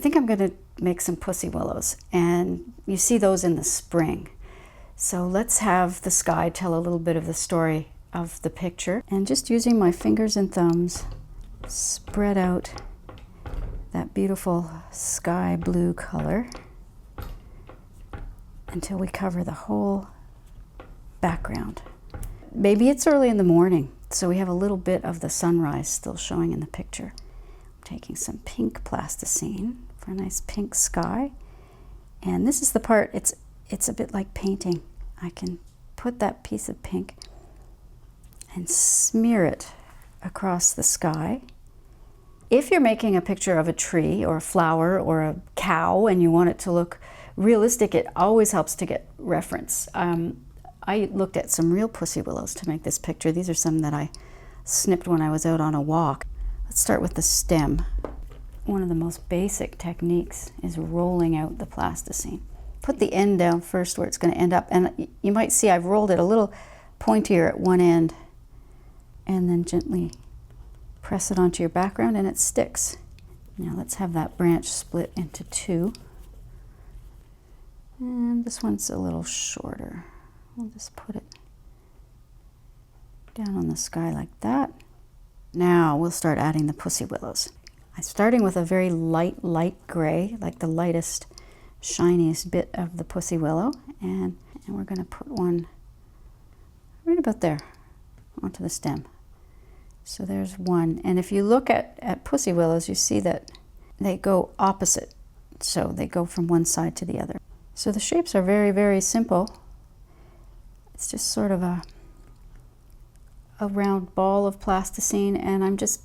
think I'm going to make some pussy willows, and you see those in the spring. So let's have the sky tell a little bit of the story of the picture. And just using my fingers and thumbs, spread out that beautiful sky blue color until we cover the whole background. Maybe it's early in the morning, so we have a little bit of the sunrise still showing in the picture. I'm taking some pink plasticine for a nice pink sky. And this is the part, it's a bit like painting. I can put that piece of pink and smear it across the sky. If you're making a picture of a tree or a flower or a cow and you want it to look realistic, it always helps to get reference. I looked at some real pussy willows to make this picture. These are some that I snipped when I was out on a walk. Let's start with the stem. One of the most basic techniques is rolling out the plasticine. Put the end down first where it's going to end up, and you might see I've rolled it a little pointier at one end, and then gently press it onto your background and it sticks. Now let's have that branch split into two. And this one's a little shorter. We'll just put it down on the sky like that. Now we'll start adding the pussy willows. I'm starting with a very light gray, like the lightest, shiniest bit of the pussy willow, and we're going to put one right about there onto the stem. So there's one, and if you look at pussy willows, you see that they go opposite, so they go from one side to the other. So the shapes are very, very simple. It's just sort of a round ball of plasticine, and I'm just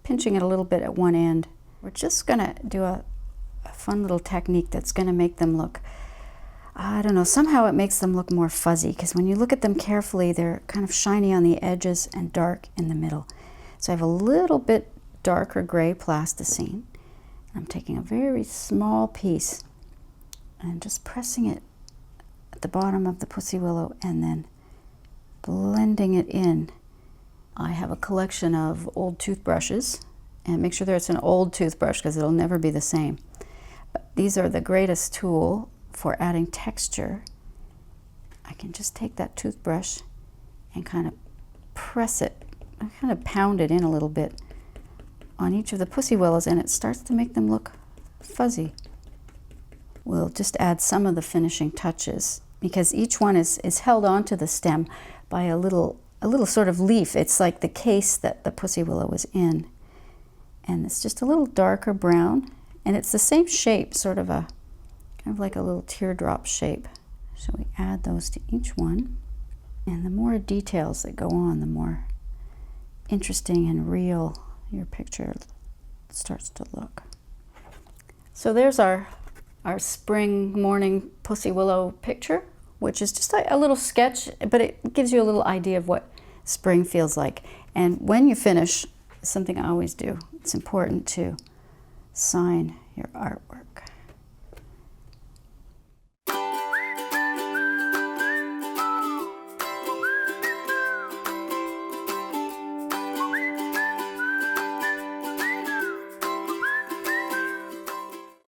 pinching it a little bit at one end. We're just going to do a fun little technique that's going to make them look, I don't know, somehow it makes them look more fuzzy, because when you look at them carefully, they're kind of shiny on the edges and dark in the middle. So I have a little bit darker gray plasticine. I'm taking a very small piece and just pressing it at the bottom of the pussy willow and then blending it in. I have a collection of old toothbrushes, and make sure that it's an old toothbrush because it'll never be the same. But these are the greatest tool for adding texture. I can just take that toothbrush and kind of press it, kind of pound it in a little bit on each of the pussy willows, and it starts to make them look fuzzy. We'll just add some of the finishing touches because each one is held onto the stem by a little sort of leaf. It's like the case that the pussy willow was in. And it's just a little darker brown, and it's the same shape, sort of kind of like a little teardrop shape. So we add those to each one. And the more details that go on, the more interesting and real your picture starts to look. So there's our spring morning pussy willow picture, which is just a little sketch, but it gives you a little idea of what spring feels like. And when you finish, something I always do, it's important to sign your artwork.